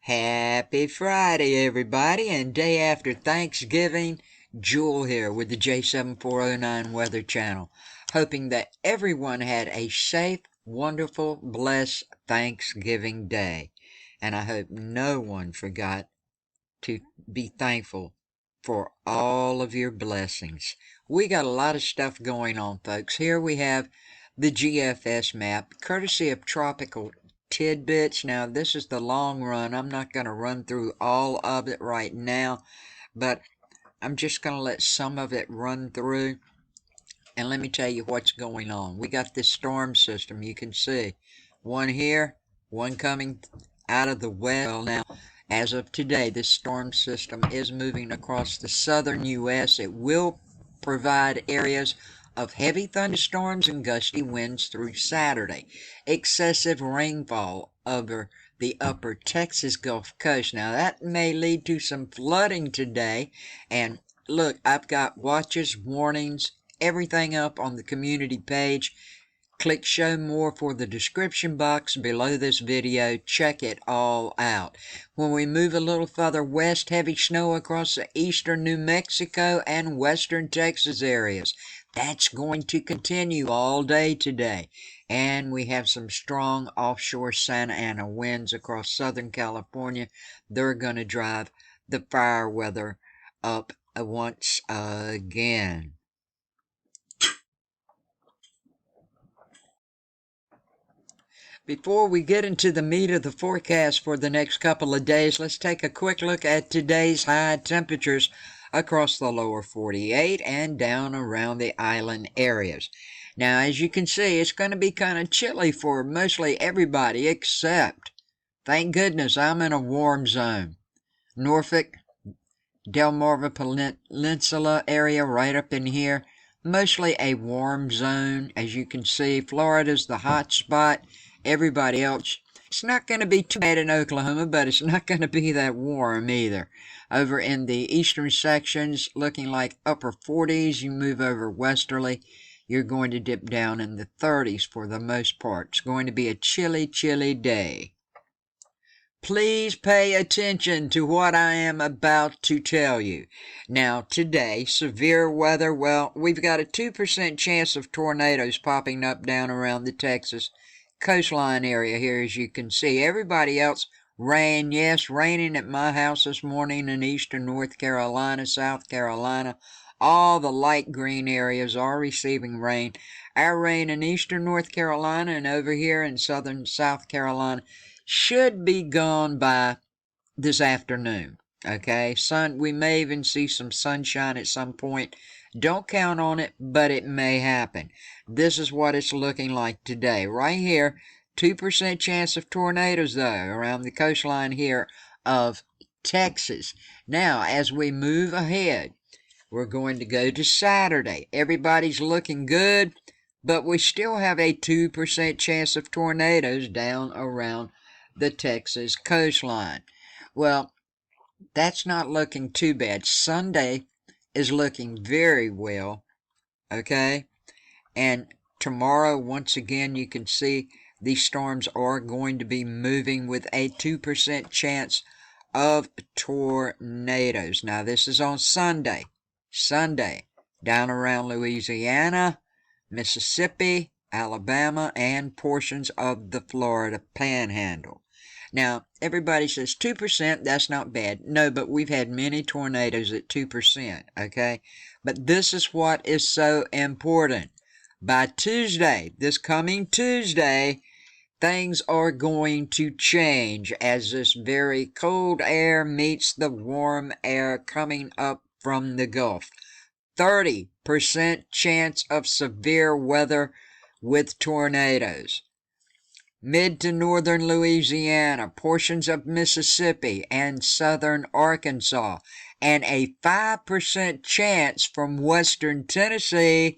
Happy Friday, everybody, and day after Thanksgiving. Jewel here with the J7409 Weather Channel, hoping that everyone had a safe, wonderful, blessed Thanksgiving day. And I hope no one forgot to be thankful for all of your blessings. We got a lot of stuff going on, folks. Here we have the GFS map, courtesy of Tropical Tidbits. Now, this is the long run. I'm not going to run through all of it right now, but I'm just going to let some of it run through. And let me tell you what's going on. We got this storm system. You can see one here, one coming out of the west. Well, now, as of today, this storm system is moving across the southern U.S. It will provide areas of heavy thunderstorms and gusty winds through Saturday. Excessive rainfall over the upper Texas Gulf Coast. Now, that may lead to some flooding today. And look, I've got watches, warnings, everything up on the community page. Click show more for the description box below this video. Check it all out. When we move a little further west, heavy snow across the eastern New Mexico and western Texas areas. That's going to continue all day today. And we have some strong offshore Santa Ana winds across Southern California. They're going to drive the fire weather up once again. Before we get into the meat of the forecast for the next couple of days, let's take a quick look at today's high temperatures across the lower 48 and down around the island areas. Now, as you can see, it's going to be kind of chilly for mostly everybody except, thank goodness, I'm in a warm zone. Norfolk, Delmarva Peninsula area right up in here, mostly a warm zone. As you can see, Florida's the hot spot. Everybody else, it's not going to be too bad in Oklahoma, but it's not going to be that warm either. Over in the eastern sections, looking like upper 40s, you move over westerly, you're going to dip down in the 30s for the most part. It's going to be a chilly, chilly day. Please pay attention to what I am about to tell you. Now, today, severe weather, well, we've got a 2% chance of tornadoes popping up down around the Texas coastline area here, as you can see. Everybody else, rain. Yes, raining at my house this morning in eastern North Carolina, South Carolina. All the light green areas are receiving rain. Our rain in eastern North Carolina and over here in southern South Carolina should be gone by this afternoon. Okay, we may even see some sunshine at some point. Don't count on it, but it may happen. This is what it's looking like today. Right here, 2% chance of tornadoes, though, around the coastline here of Texas. Now, as we move ahead, we're going to go to Saturday. Everybody's looking good, but we still have a 2% chance of tornadoes down around the Texas coastline. Well, that's not looking too bad. Sunday is looking very well, okay? And tomorrow, once again, you can see these storms are going to be moving with a 2% chance of tornadoes. Now, this is on Sunday. Sunday, down around Louisiana, Mississippi, Alabama, and portions of the Florida Panhandle. Now, everybody says 2%, that's not bad. No, but we've had many tornadoes at 2%, okay? But this is what is so important. By Tuesday, this coming Tuesday, things are going to change as this very cold air meets the warm air coming up from the Gulf. 30% chance of severe weather with tornadoes. Mid to northern Louisiana, portions of Mississippi, and southern Arkansas, and a 5% chance from western Tennessee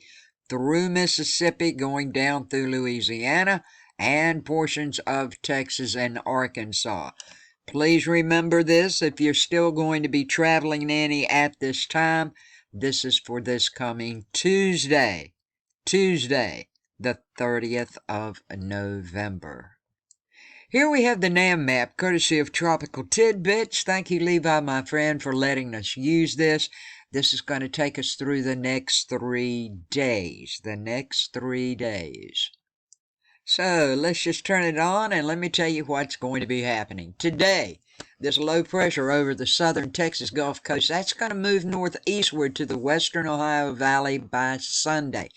through Mississippi going down through Louisiana and portions of Texas and Arkansas. Please remember this if you're still going to be traveling any at this time. This is for this coming Tuesday, the 30th of November. Here we have the NAM map, courtesy of Tropical Tidbits. Thank you, Levi, my friend, for letting us use this. This is going to take us through the next 3 days. So let's just turn it on and let me tell you what's going to be happening. Today, this low pressure over the southern Texas Gulf Coast, that's going to move northeastward to the western Ohio Valley by Sunday.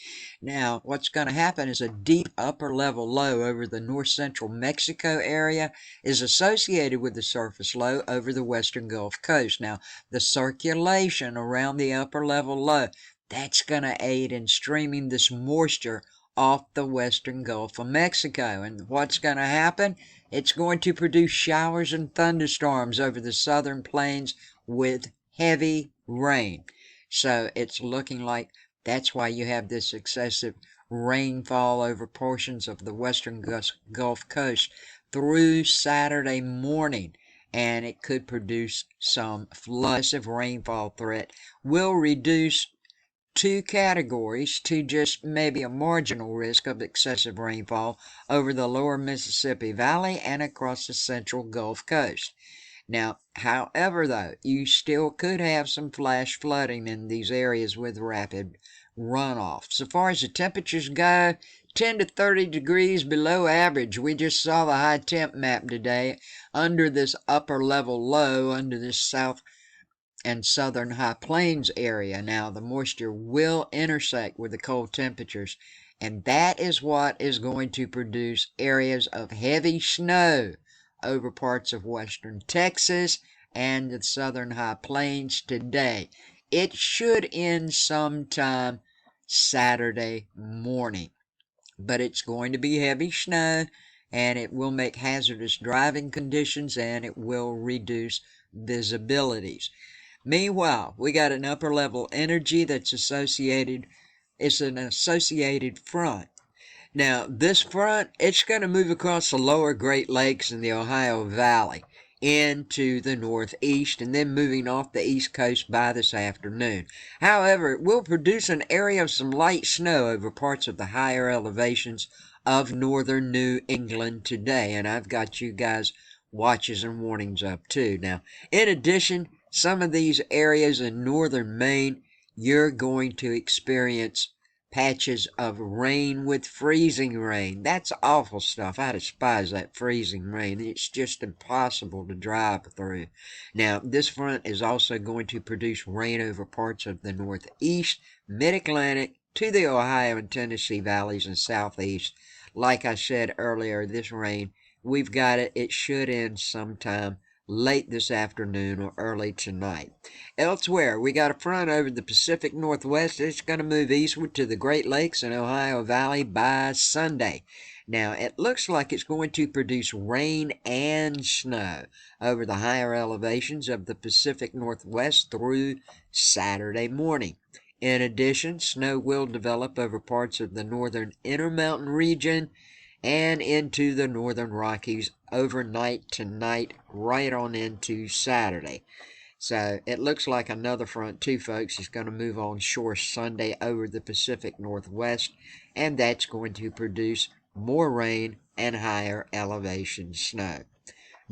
Now, what's going to happen is a deep upper level low over the north central Mexico area is associated with the surface low over the western Gulf Coast. Now, the circulation around the upper level low, that's going to aid in streaming this moisture off the western Gulf of Mexico. And what's going to happen? It's going to produce showers and thunderstorms over the southern plains with heavy rain. So it's looking like that's why you have this excessive rainfall over portions of the western Gulf Coast through Saturday morning. And it could produce some floods. Rainfall threat will reduce 2 categories to just maybe a marginal risk of excessive rainfall over the lower Mississippi Valley and across the central Gulf Coast. Now, however, though, you still could have some flash flooding in these areas with rapid runoff. So far as the temperatures go, 10 to 30 degrees below average. We just saw the high temp map today under this upper level low, under this south and southern high plains area. Now, the moisture will intersect with the cold temperatures, and that is what is going to produce areas of heavy snow over parts of western Texas and the southern high plains today. It should end sometime Saturday morning, but it's going to be heavy snow, and it will make hazardous driving conditions, and it will reduce visibilities. Meanwhile, we got an upper level energy that's associated, it's an associated front. Now, this front, it's going to move across the lower Great Lakes and the Ohio Valley into the northeast and then moving off the east coast by this afternoon. However, it will produce an area of some light snow over parts of the higher elevations of northern New England today, and I've got you guys watches and warnings up too. Now, in addition, some of these areas in northern Maine, you're going to experience patches of rain with freezing rain. That's awful stuff. I despise that freezing rain. It's just impossible to drive through. Now, this front is also going to produce rain over parts of the northeast, mid-Atlantic, to the Ohio and Tennessee valleys and southeast. Like I said earlier, this rain, we've got it. It should end sometime late this afternoon or early tonight. Elsewhere, we got a front over the Pacific Northwest. It's going to move eastward to the Great Lakes and Ohio Valley by Sunday. Now, it looks like it's going to produce rain and snow over the higher elevations of the Pacific Northwest through Saturday morning. In addition, snow will develop over parts of the northern Intermountain region and into the northern Rockies overnight tonight, right on into Saturday. So it looks like another front too, folks, is going to move on shore Sunday over the Pacific Northwest, and that's going to produce more rain and higher elevation snow.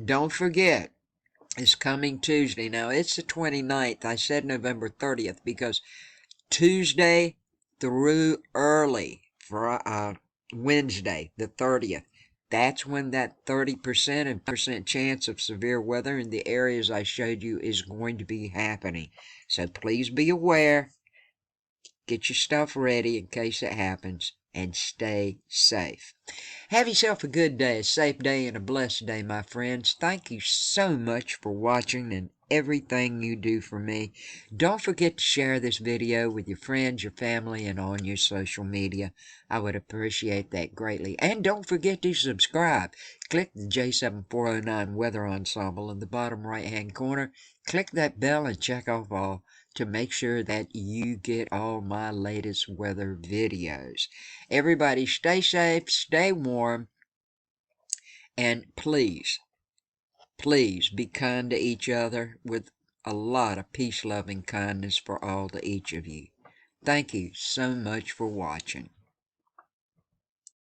Don't forget, it's coming Tuesday. Now, it's the 29th. I said November 30th because Tuesday through early for Wednesday, the 30th. That's when that 30% and percent chance of severe weather in the areas I showed you is going to be happening. So please be aware, get your stuff ready in case it happens, and stay safe. Have yourself a good day, a safe day, and a blessed day, my friends. Thank you so much for watching and everything you do for me. Don't forget to share this video with your friends, your family, and on your social media. I would appreciate that greatly. And don't forget to subscribe. Click the J7409 Weather Ensemble in the bottom right-hand corner. Click that bell and check off all to make sure that you get all my latest weather videos. Everybody stay safe, stay warm, and please be kind to each other with a lot of peace, loving kindness for all to each of you. Thank you so much for watching.